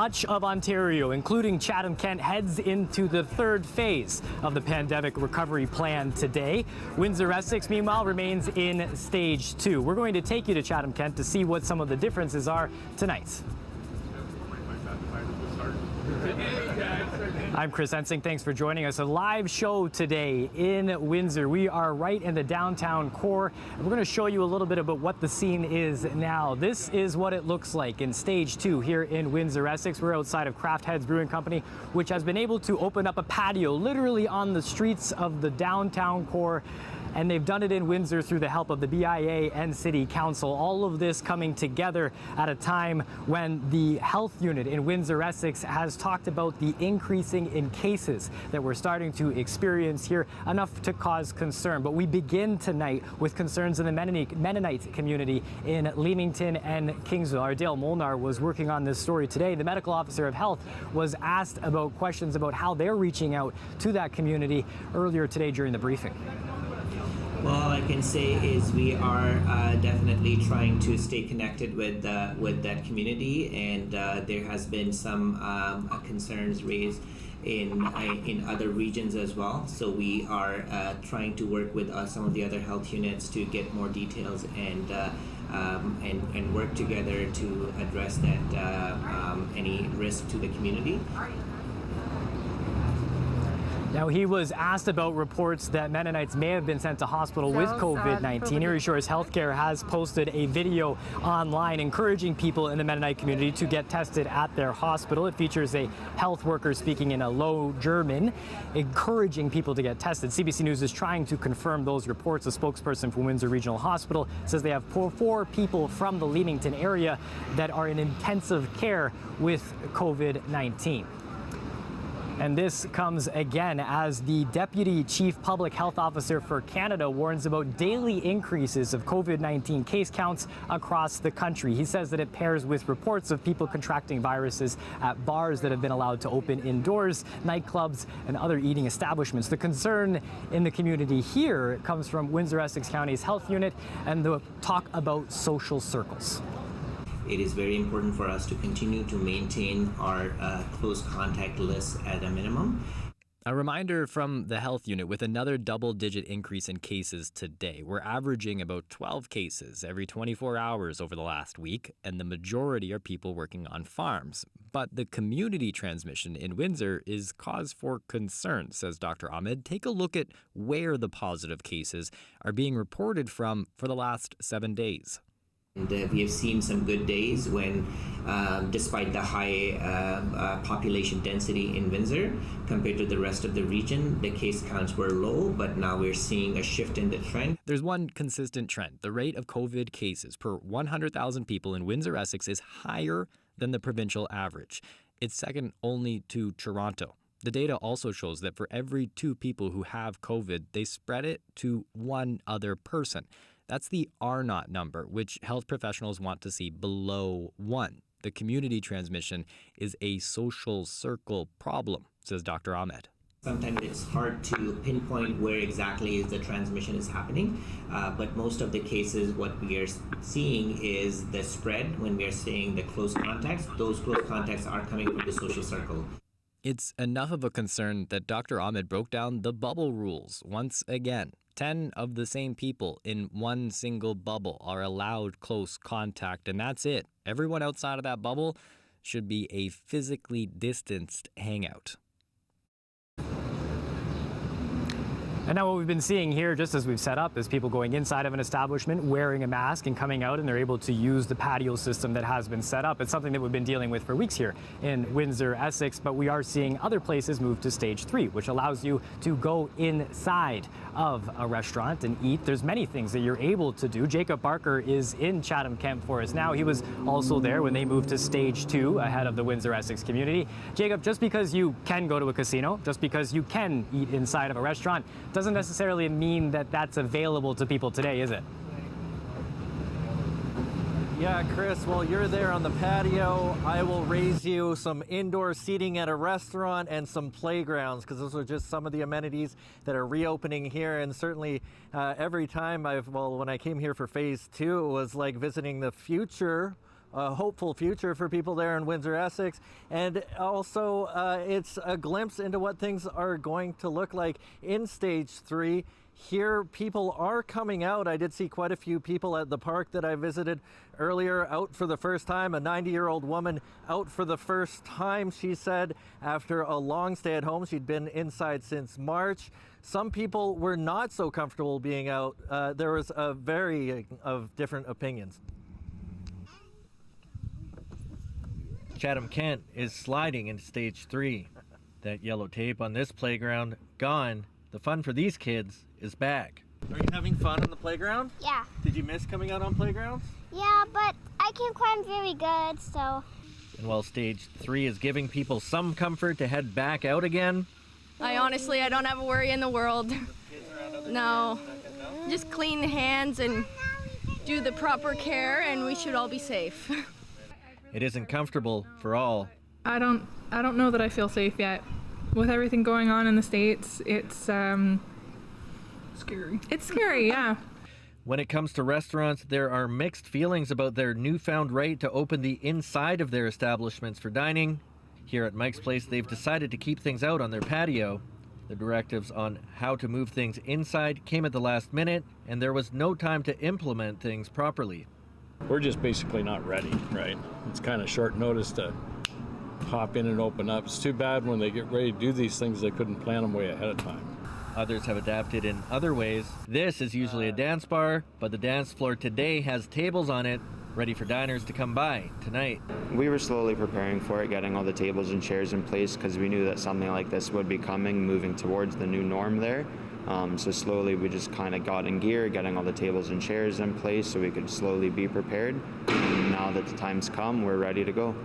much of Ontario, including Chatham-Kent, heads into the third phase of the pandemic recovery plan today. Windsor-Essex, meanwhile, remains in stage 2. We're going to take you to Chatham-Kent to see what some of the differences are tonight. I'm Chris Ensing. Thanks for joining us. A live show today in Windsor. We are right in the downtown core. We're going to show you a little bit about what the scene is now. This is what it looks like in stage 2 here in Windsor-Essex. We're outside of Craft Heads Brewing Company, which has been able to open up a patio literally on the streets of the downtown core. And they've done it in Windsor through the help of the BIA and City Council. All of this coming together at a time when the health unit in Windsor-Essex has talked about the increasing in cases that we're starting to experience here, enough to cause concern. But we begin tonight with concerns in the Mennonite community in Leamington and Kingsville. Our Dale Molnar was working on this story today. The medical officer of health was asked about questions about how they're reaching out to that community earlier today during the briefing. Well, all I can say is we are definitely trying to stay connected with that community, and there has been some concerns raised in other regions as well. So we are trying to work with some of the other health units to get more details and work together to address that any risk to the community. Now, he was asked about reports that Mennonites may have been sent to hospital with COVID-19. Erie Shores Healthcare has posted a video online encouraging people in the Mennonite community to get tested at their hospital. It features a health worker speaking in a low German, encouraging people to get tested. CBC News is trying to confirm those reports. A spokesperson from Windsor Regional Hospital says they have 4 people from the Leamington area that are in intensive care with COVID-19. And this comes again as the Deputy Chief Public Health Officer for Canada warns about daily increases of COVID-19 case counts across the country. He says that it pairs with reports of people contracting viruses at bars that have been allowed to open indoors, nightclubs, and other eating establishments. The concern in the community here comes from Windsor-Essex County's health unit and the talk about social circles. It is very important for us to continue to maintain our close contact list at a minimum. A reminder from the health unit with another double-digit increase in cases today. We're averaging about 12 cases every 24 hours over the last week, and the majority are people working on farms. But the community transmission in Windsor is cause for concern, says Dr. Ahmed. Take a look at where the positive cases are being reported from for the last 7 days. And we have seen some good days when, despite the high population density in Windsor, compared to the rest of the region, the case counts were low, but now we're seeing a shift in the trend. There's one consistent trend. The rate of COVID cases per 100,000 people in Windsor-Essex is higher than the provincial average. It's second only to Toronto. The data also shows that for every 2 people who have COVID, they spread it to 1 other person. That's the R0 number, which health professionals want to see below 1. The community transmission is a social circle problem, says Dr. Ahmed. Sometimes it's hard to pinpoint where exactly the transmission is happening, but most of the cases what we are seeing is the spread when we are seeing the close contacts. Those close contacts are coming from the social circle. It's enough of a concern that Dr. Ahmed broke down the bubble rules once again. 10 of the same people in one single bubble are allowed close contact, and that's it. Everyone outside of that bubble should be a physically distanced hangout. And now what we've been seeing here, just as we've set up, is people going inside of an establishment, wearing a mask and coming out, and they're able to use the patio system that has been set up. It's something that we've been dealing with for weeks here in Windsor-Essex, but we are seeing other places move to stage 3, which allows you to go inside of a restaurant and eat. There's many things that you're able to do. Jacob Barker is in Chatham-Kent for us now. He was also there when they moved to stage 2 ahead of the Windsor-Essex community. Jacob, just because you can go to a casino, just because you can eat inside of a restaurant, doesn't necessarily mean that that's available to people today, is it? Yeah, Chris, while you're there on the patio, I will raise you some indoor seating at a restaurant and some playgrounds, because those are just some of the amenities that are reopening here. And certainly every time when I came here for phase 2, it was like visiting the future a hopeful future for people there in Windsor-Essex. And also it's a glimpse into what things are going to look like in stage 3. Here, people are coming out. I did see quite a few people at the park that I visited earlier out for the first time. A 90-year-old woman out for the first time, she said, after a long stay at home. She'd been inside since March. Some people were not so comfortable being out. There was a variety of different opinions. Chatham-Kent is sliding into stage 3. That yellow tape on this playground gone. The fun for these kids is back. Are you having fun on the playground? Yeah. Did you miss coming out on playgrounds? Yeah, but I can't climb very good, so. And while stage 3 is giving people some comfort to head back out again, I don't have a worry in the world. No. Just clean the hands and do the proper care and we should all be safe. it isn't comfortable for all. I don't know that I feel safe yet. With everything going on in the States, it's scary. It's scary, yeah. When it comes to restaurants, there are mixed feelings about their newfound right to open the inside of their establishments for dining. Here at Mike's Place, they've decided to keep things out on their patio. The directives on how to move things inside came at the last minute, and there was no time to implement things properly. We're just basically not ready, right? It's kind of short notice to hop in and open up. It's too bad when they get ready to do these things, they couldn't plan them way ahead of time. Others have adapted in other ways. This is usually a dance bar, but the dance floor today has tables on it, ready for diners to come by tonight. We were slowly preparing for it, getting all the tables and chairs in place because we knew that something like this would be coming, moving towards the new norm there. So slowly we just kind of got in gear, getting all the tables and chairs in place so we could slowly be prepared. And now that the time's come, we're ready to go.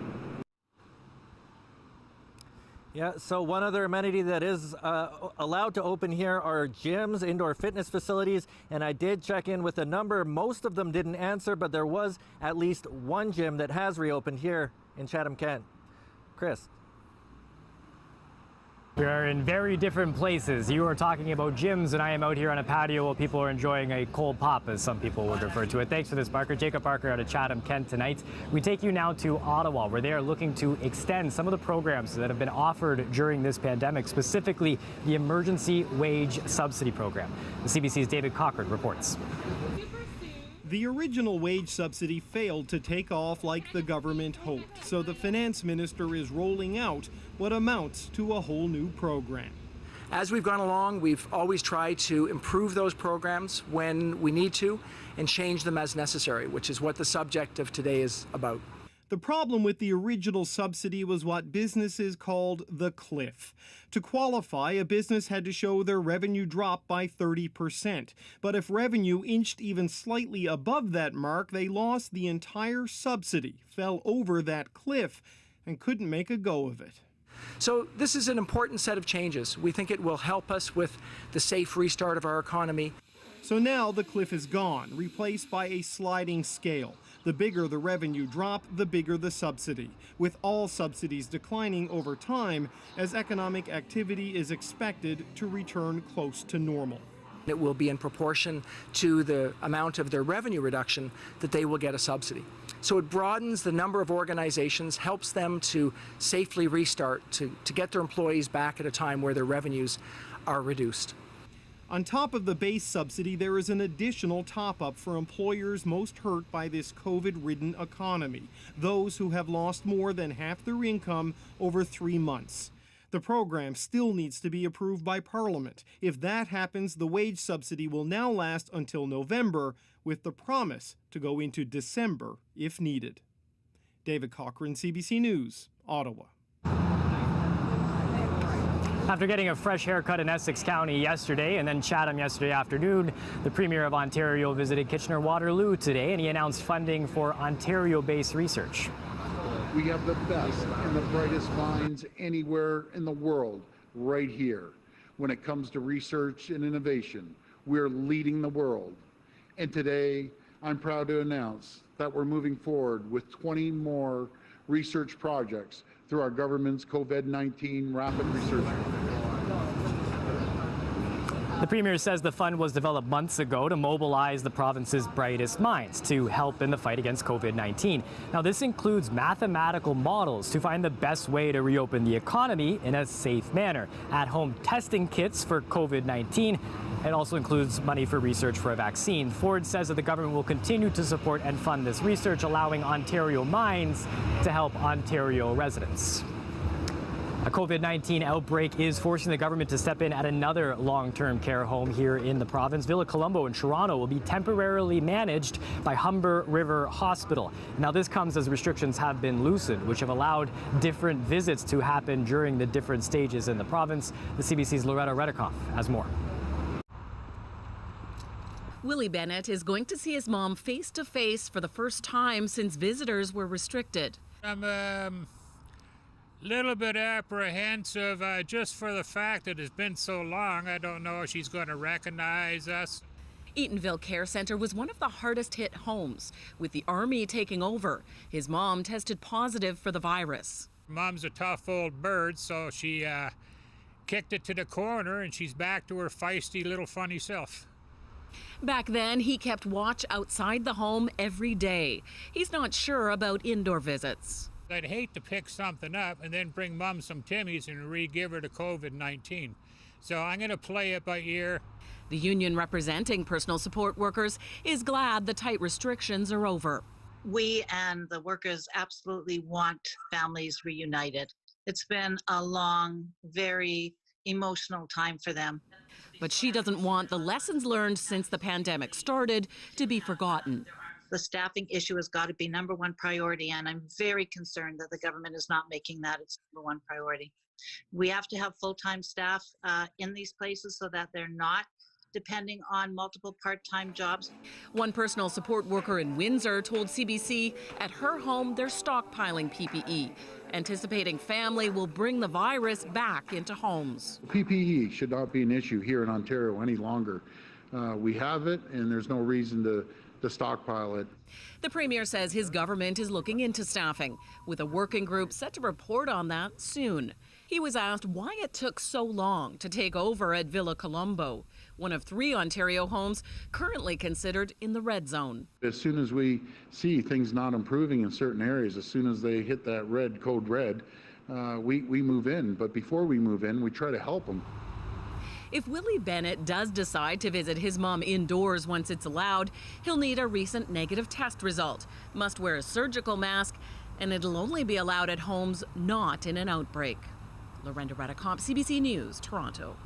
Yeah, so one other amenity that is allowed to open here are gyms, indoor fitness facilities, and I did check in with a number. Most of them didn't answer, but there was at least one gym that has reopened here in Chatham-Kent. Chris. We are in very different places. You are talking about gyms, and I am out here on a patio while people are enjoying a cold pop, as some people would refer to it. Thanks for this, Parker. Jacob Parker out of Chatham-Kent tonight. We take you now to Ottawa, where they are looking to extend some of the programs that have been offered during this pandemic, specifically the Emergency Wage Subsidy Program. The CBC's David Cochran reports. The original wage subsidy failed to take off like the government hoped, so the finance minister is rolling out what amounts to a whole new program. As we've gone along, we've always tried to improve those programs when we need to and change them as necessary, which is what the subject of today is about. The problem with the original subsidy was what businesses called the cliff. To qualify, a business had to show their revenue dropped by 30%. But if revenue inched even slightly above that mark, they lost the entire subsidy, fell over that cliff, and couldn't make a go of it. So this is an important set of changes. We think it will help us with the safe restart of our economy. So now the cliff is gone, replaced by a sliding scale. The bigger the revenue drop, the bigger the subsidy, with all subsidies declining over time as economic activity is expected to return close to normal. It will be in proportion to the amount of their revenue reduction that they will get a subsidy. So it broadens the number of organizations, helps them to safely restart, to get their employees back at a time where their revenues are reduced. On top of the base subsidy, there is an additional top-up for employers most hurt by this COVID-ridden economy, those who have lost more than half their income over 3 months. The program still needs to be approved by Parliament. If that happens, the wage subsidy will now last until November, with the promise to go into December if needed. David Cochran, CBC News, Ottawa. After getting a fresh haircut in Essex County yesterday and then Chatham yesterday afternoon, the Premier of Ontario visited Kitchener-Waterloo today, and he announced funding for Ontario-based research. We have the best and the brightest minds anywhere in the world right here. When it comes to research and innovation, we're leading the world. And today, I'm proud to announce that we're moving forward with 20 more research projects through our government's COVID-19 Rapid Research. The Premier says the fund was developed months ago to mobilize the province's brightest minds to help in the fight against COVID-19. Now, this includes mathematical models to find the best way to reopen the economy in a safe manner, at-home testing kits for COVID-19. It also includes money for research for a vaccine. Ford says that the government will continue to support and fund this research, allowing Ontario minds to help Ontario residents. A COVID-19 outbreak is forcing the government to step in at another long-term care home here in the province. Villa Colombo in Toronto will be temporarily managed by Humber River Hospital. Now, this comes as restrictions have been loosened, which have allowed different visits to happen during the different stages in the province. The CBC's Loretta Redikoff has more. Willie Bennett is going to see his mom face-to-face for the first time since visitors were restricted. I'm little bit apprehensive just for the fact that it's been so long. I don't know if she's going to recognize us. Eatonville Care Centre was one of the hardest hit homes, with the Army taking over. His mom tested positive for the virus. Mom's a tough old bird, so she kicked it to the corner and she's back to her feisty little funny self. Back then, he kept watch outside the home every day. He's not sure about indoor visits. I'd hate to pick something up and then bring Mom some Timmies and re-give her to COVID-19. So I'm going to play it by ear. The union representing personal support workers is glad the tight restrictions are over. We and the workers absolutely want families reunited. It's been a long, very emotional time for them. But she doesn't want the lessons learned since the pandemic started to be forgotten. The staffing issue has got to be number one priority, and I'm very concerned that the government is not making that its number one priority. We have to have full-time staff in these places so that they're not depending on multiple part-time jobs. One personal support worker in Windsor told CBC at her home they're stockpiling PPE, anticipating family will bring the virus back into homes. PPE should not be an issue here in Ontario any longer. We have it, and there's no reason to stockpile it. The Premier says his government is looking into staffing, with a working group set to report on that soon. He was asked why it took so long to take over at Villa Colombo, one of 3 Ontario homes currently considered in the red zone. As soon as we see things not improving in certain areas, as soon as they hit that red, code red, we move in. But before we move in, we try to help them. If Willie Bennett does decide to visit his mom indoors once it's allowed, he'll need a recent negative test result, must wear a surgical mask, and it'll only be allowed at homes not in an outbreak. Loretta Redikoff, CBC News, Toronto.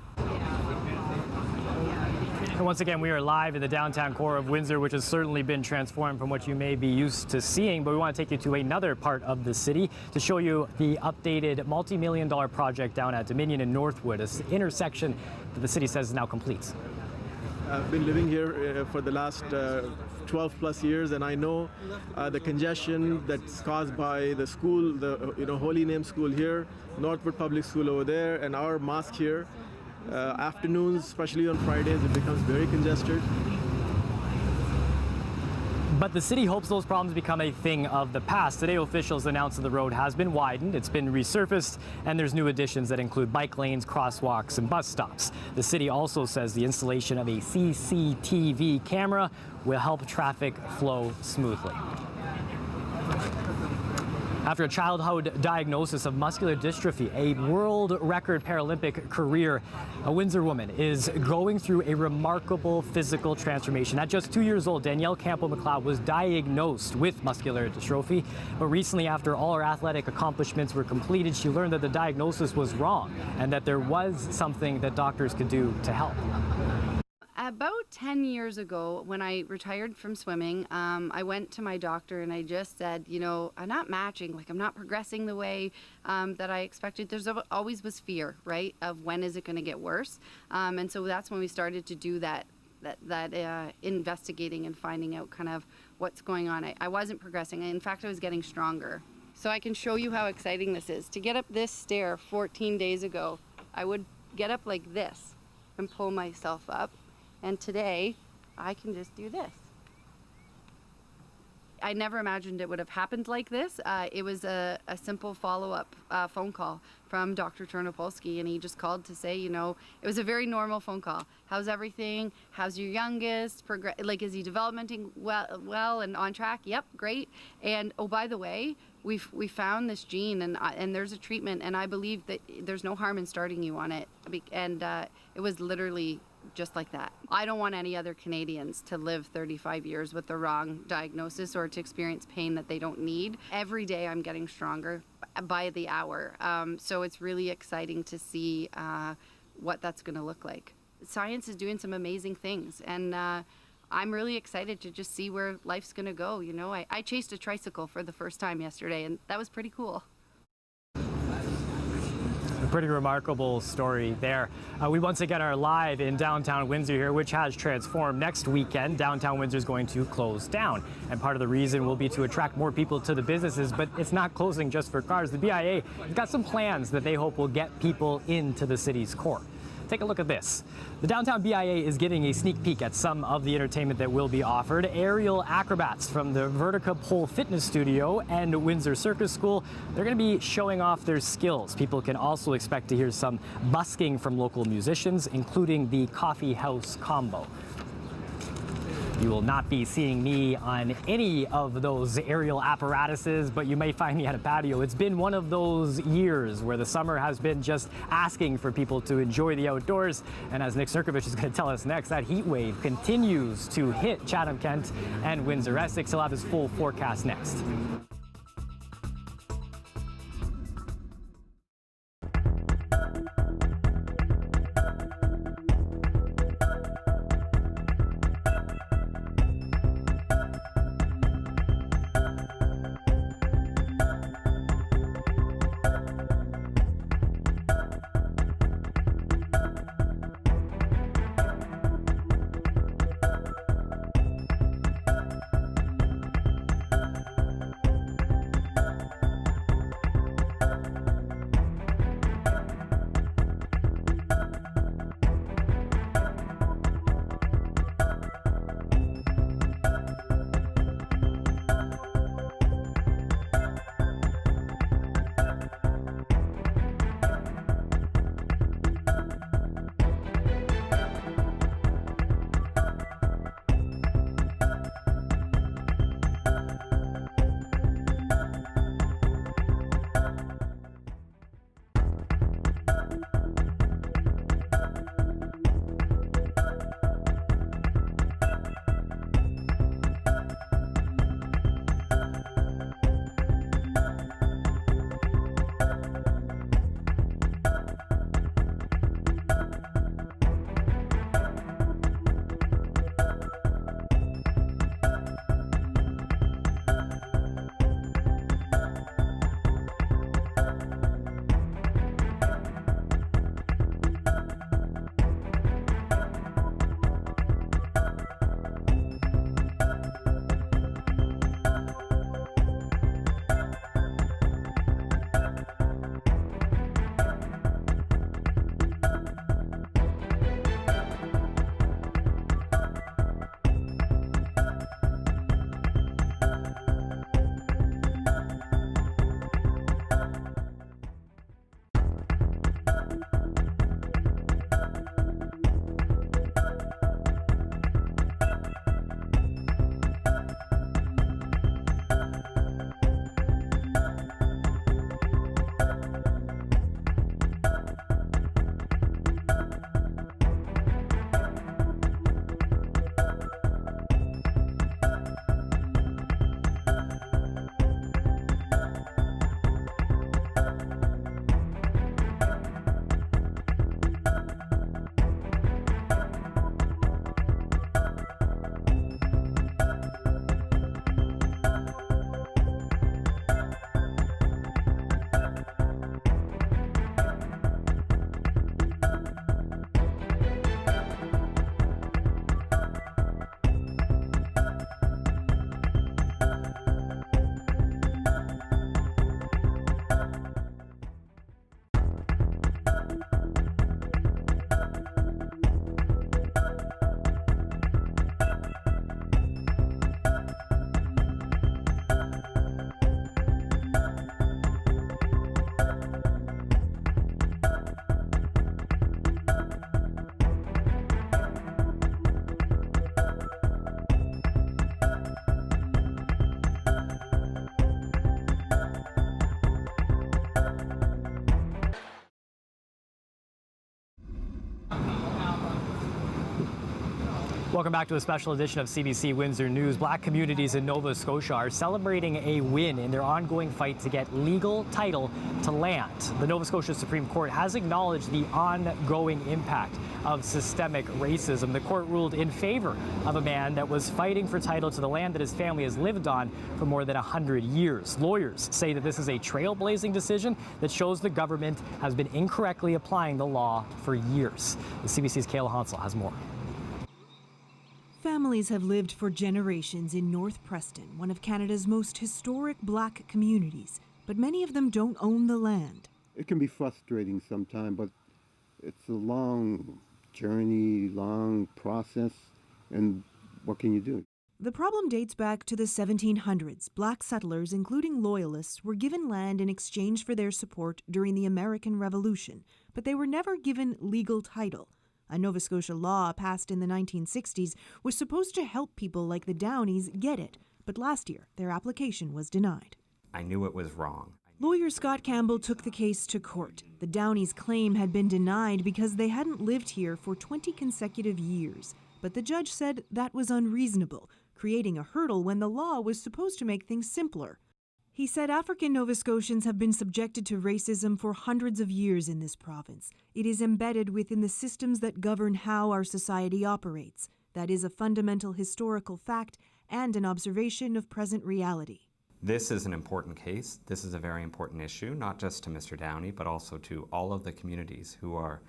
And once again, we are live in the downtown core of Windsor, which has certainly been transformed from what you may be used to seeing. But we want to take you to another part of the city to show you the updated multi-million-dollar project down at Dominion and Northwood, an intersection that the city says is now complete. I've been living here for the last 12 plus years, and I know the congestion that's caused by the school, the Holy Name School here, Northwood Public School over there, and our mosque here. Afternoons, especially on Fridays, it becomes very congested. But the city hopes those problems become a thing of the past. Today, officials announced that the road has been widened, it's been resurfaced, and there's new additions that include bike lanes, crosswalks, and bus stops. The city also says the installation of a CCTV camera will help traffic flow smoothly. After a childhood diagnosis of muscular dystrophy, a world record Paralympic career, a Windsor woman is going through a remarkable physical transformation. At just 2 years old, Danielle Campbell-McLeod was diagnosed with muscular dystrophy. But recently, after all her athletic accomplishments were completed, she learned that the diagnosis was wrong and that there was something that doctors could do to help. About 10 years ago, when I retired from swimming, I went to my doctor and I just said, I'm not matching, I'm not progressing the way that I expected. There's always was fear, right, of when is it going to get worse. And so that's when we started to do that investigating and finding out kind of what's going on. I wasn't progressing. In fact, I was getting stronger. So I can show you how exciting this is. To get up this stair 14 days ago, I would get up like this and pull myself up. And today, I can just do this. I never imagined it would have happened like this. It was a simple follow-up phone call from Dr. Ternopolsky, and he just called to say, you know, it was a very normal phone call. How's everything? How's your youngest? Like, is he developmenting well and on track? Yep, great. And oh, by the way, we found this gene, and there's a treatment, and I believe that there's no harm in starting you on it. And it was literally just like that. I don't want any other Canadians to live 35 years with the wrong diagnosis or to experience pain that they don't need. Every day I'm getting stronger by the hour. So it's really exciting to see what that's going to look like. Science is doing some amazing things, and I'm really excited to just see where life's going to go. You know, I chased a tricycle for the first time yesterday, and that was pretty cool. A pretty remarkable story there. We once again are live in downtown Windsor here, which has transformed. Next weekend, downtown Windsor is going to close down. And part of the reason will be to attract more people to the businesses, but it's not closing just for cars. The BIA has got some plans that they hope will get people into the city's core. Take a look at this. The downtown BIA is giving a sneak peek at some of the entertainment that will be offered. Aerial acrobats from the Vertica Pole Fitness Studio and Windsor Circus School, they're going to be showing off their skills. People can also expect to hear some busking from local musicians, including the Coffee House Combo. You will not be seeing me on any of those aerial apparatuses, but you may find me at a patio. It's been one of those years where the summer has been just asking for people to enjoy the outdoors. And as Nick Sirkovich is going to tell us next, that heat wave continues to hit Chatham-Kent and Windsor-Essex. He'll have his full forecast next. Welcome back to a special edition of CBC Windsor News. Black communities in Nova Scotia are celebrating a win in their ongoing fight to get legal title to land. The Nova Scotia Supreme Court has acknowledged the ongoing impact of systemic racism. The court ruled in favor of a man that was fighting for title to the land that his family has lived on for more than 100 years. Lawyers say that this is a trailblazing decision that shows the government has been incorrectly applying the law for years. The CBC's Kayla Hansel has more. Families have lived for generations in North Preston, one of Canada's most historic Black communities, but many of them don't own the land. It can be frustrating sometimes, but it's a long journey, long process, and what can you do? The problem dates back to the 1700s. Black settlers, including loyalists, were given land in exchange for their support during the American Revolution, but they were never given legal title. A Nova Scotia law passed in the 1960s was supposed to help people like the Downies get it, but last year their application was denied. I knew it was wrong. Lawyer Scott Campbell took the case to court. The Downies' claim had been denied because they hadn't lived here for 20 consecutive years, but the judge said that was unreasonable, creating a hurdle when the law was supposed to make things simpler. He said African Nova Scotians have been subjected to racism for hundreds of years in this province. It is embedded within the systems that govern how our society operates. That is a fundamental historical fact and an observation of present reality. This is an important case. This is a very important issue, not just to Mr. Downey, but also to all of the communities who are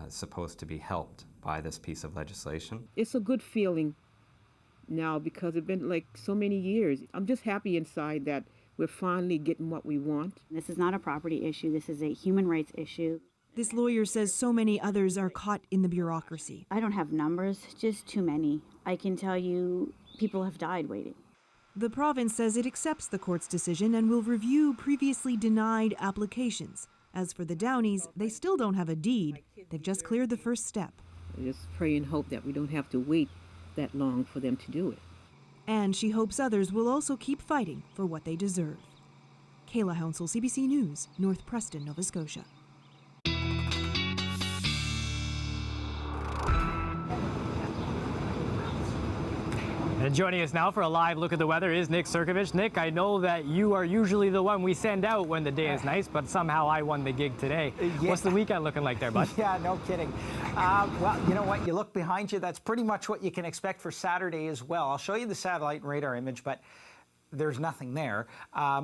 supposed to be helped by this piece of legislation. It's a good feeling now because it's been like so many years. I'm just happy inside that we're finally getting what we want. This is not a property issue. This is a human rights issue. This lawyer says so many others are caught in the bureaucracy. I don't have numbers, just too many. I can tell you people have died waiting. The province says it accepts the court's decision and will review previously denied applications. As for the Downies, they still don't have a deed. They've just cleared the first step. I just pray and hope that we don't have to wait that long for them to do it. And she hopes others will also keep fighting for what they deserve. Kayla Hounsell, CBC News, North Preston, Nova Scotia. And joining us now for a live look at the weather is Nick Cirkovich. Nick, I know that you are usually the one we send out when the day is nice, but somehow I won the gig today. Yeah. What's the weekend looking like there, bud? Yeah, no kidding. Well, you know what? You look behind you, that's pretty much what you can expect for Saturday as well. I'll show you the satellite and radar image, but there's nothing there.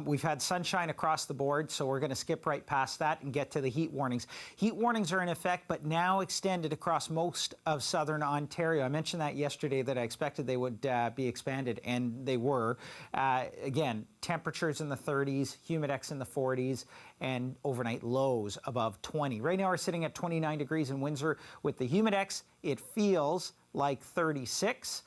We've had sunshine across the board, so we're going to skip right past that and get to the heat warnings. Heat warnings are in effect, but now extended across most of southern Ontario. I mentioned that yesterday that I expected they would be expanded, and they were. Again, temperatures in the 30s, humidex in the 40s, and overnight lows above 20. Right now we're sitting at 29 degrees in Windsor. With the humidex, it feels like 36.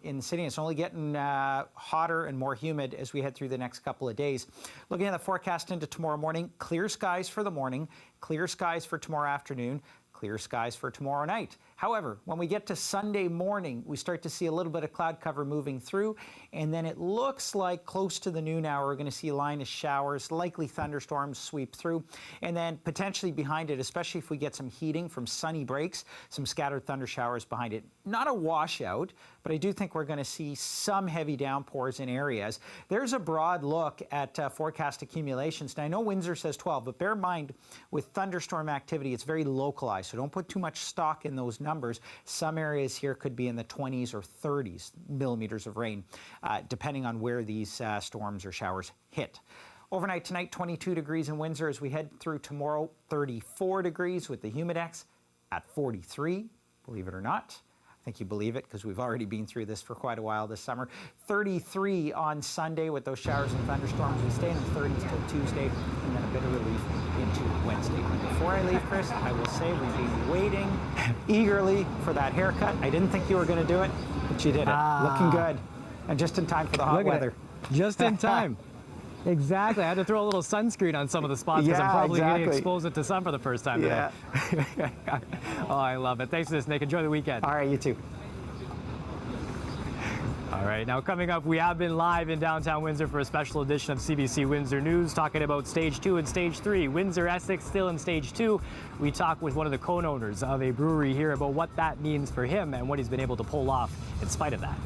In the city. It's only getting hotter and more humid as we head through the next couple of days. Looking at the forecast into tomorrow morning, clear skies for the morning, clear skies for tomorrow afternoon, clear skies for tomorrow night. However, when we get to Sunday morning, we start to see a little bit of cloud cover moving through, and then it looks like close to the noon hour, we're going to see a line of showers, likely thunderstorms sweep through, and then potentially behind it, especially if we get some heating from sunny breaks, some scattered thunder showers behind it. Not a washout, but I do think we're going to see some heavy downpours in areas. There's a broad look at forecast accumulations. Now, I know Windsor says 12, but bear in mind, with thunderstorm activity, it's very localized, so don't put too much stock in those numbers. Some areas here could be in the 20s or 30s millimeters of rain, depending on where these storms or showers hit. Overnight tonight, 22 degrees in Windsor. As we head through tomorrow, 34 degrees with the humidex at 43, believe it or not. I think you believe it because we've already been through this for quite a while this summer. 33 on Sunday with those showers and thunderstorms. We stay in the 30s till Tuesday, and then a bit of relief into Wednesday. Before I leave, Chris, I will say we've been waiting eagerly for that haircut. I didn't think you were going to do it, but you did it. Looking good. And just in time for the hot weather. Just in time. Exactly. I had to throw a little sunscreen on some of the spots because I'm probably going to expose it to sun for the first time today. Oh, I love it. Thanks for this, Nick. Enjoy the weekend. All right, you too. All right, now coming up, we have been live in downtown Windsor for a special edition of CBC Windsor News, talking about Stage 2 and Stage 3. Windsor-Essex still in Stage 2. We talk with one of the co-owners of a brewery here about what that means for him and what he's been able to pull off in spite of that.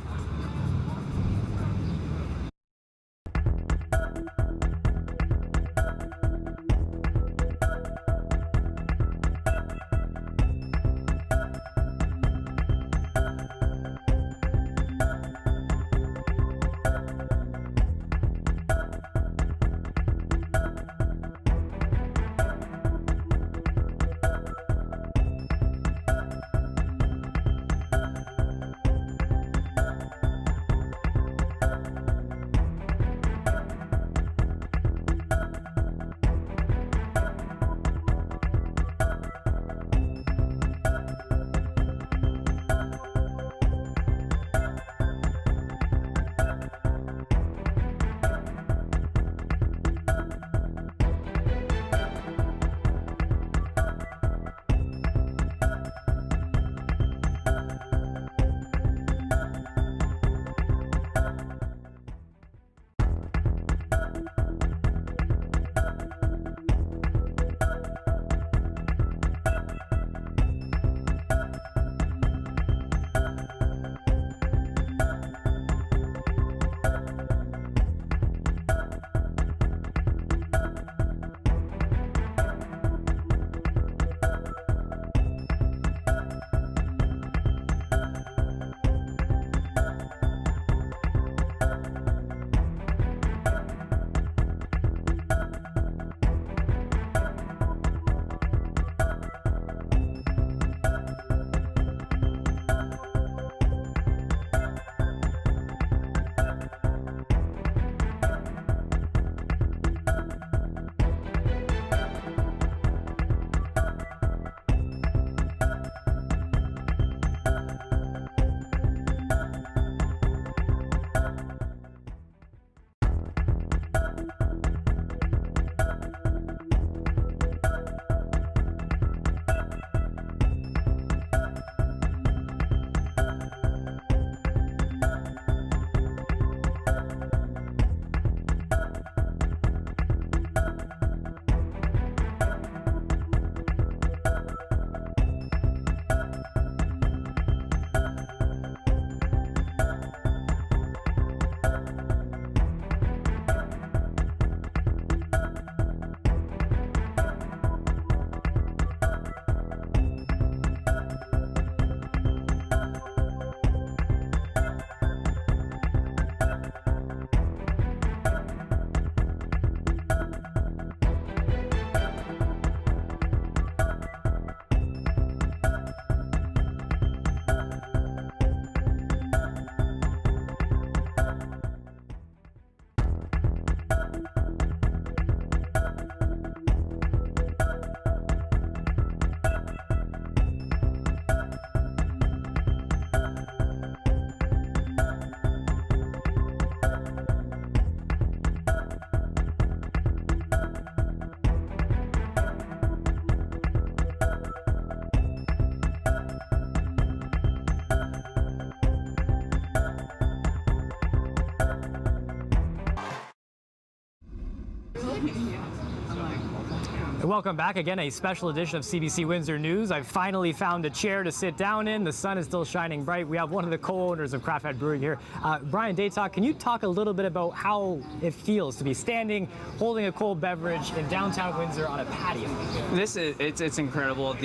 Welcome back again, a special edition of CBC Windsor News. I've finally found a chair to sit down in. The sun is still shining bright. We have one of the co-owners of Craft Head Brewing here. Brian Daytalk, can you talk a little bit about how it feels to be standing, holding a cold beverage in downtown Windsor on a patio? It's incredible.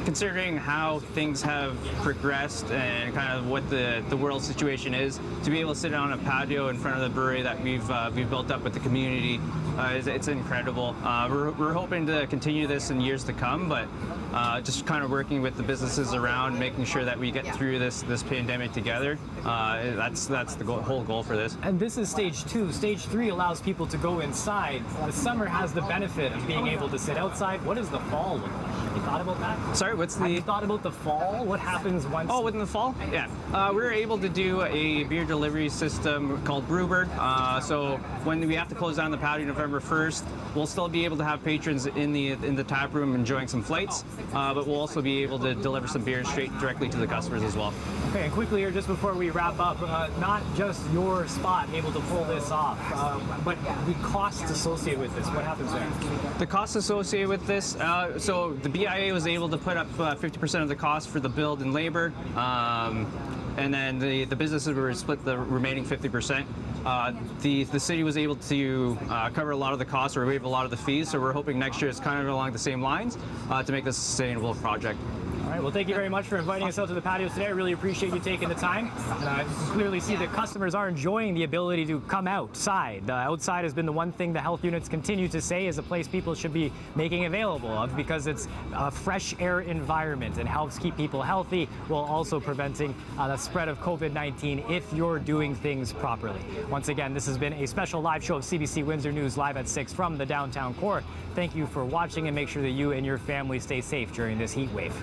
Considering how things have progressed and kind of what the world situation is, to be able to sit on a patio in front of the brewery that we've built up with the community, it's incredible. We're hoping to continue this in years to come, but just kind of working with the businesses around, making sure that we get through this pandemic together. That's the whole goal for this. And this is stage 2. Stage 3 allows people to go inside. The summer has the benefit of being able to sit outside. What does the fall look like? Have you thought about that? Sorry, Have you thought about the fall? What happens once? Oh, in the fall? Yeah. We're able to do a beer delivery system called Brewbird. So when we have to close down the patio November 1st, we'll still be able to have patrons in the tap room enjoying some flights, but we'll also be able to deliver some beers straight directly to the customers as well. Okay, and quickly here, just before we wrap up, not just your spot able to pull this off, but the costs associated with this. What happens there? The costs associated with this, so the BIA was able to put up 50% of the cost for the build and labor, and then the businesses were split the remaining 50%. The city was able to cover a lot of the costs or waive a lot of the fees, so we're hoping next year it's kind of along the same lines to make this a sustainable project. All right, well, thank you very much for inviting us out to the patio today. I really appreciate you taking the time. You can clearly see that customers are enjoying the ability to come outside. Outside has been the one thing the health units continue to say is a place people should be making available of, because it's a fresh air environment and helps keep people healthy while also preventing the spread of COVID-19 if you're doing things properly. Once again, this has been a special live show of CBC Windsor News live at 6 from the downtown core. Thank you for watching, and make sure that you and your family stay safe during this heat wave.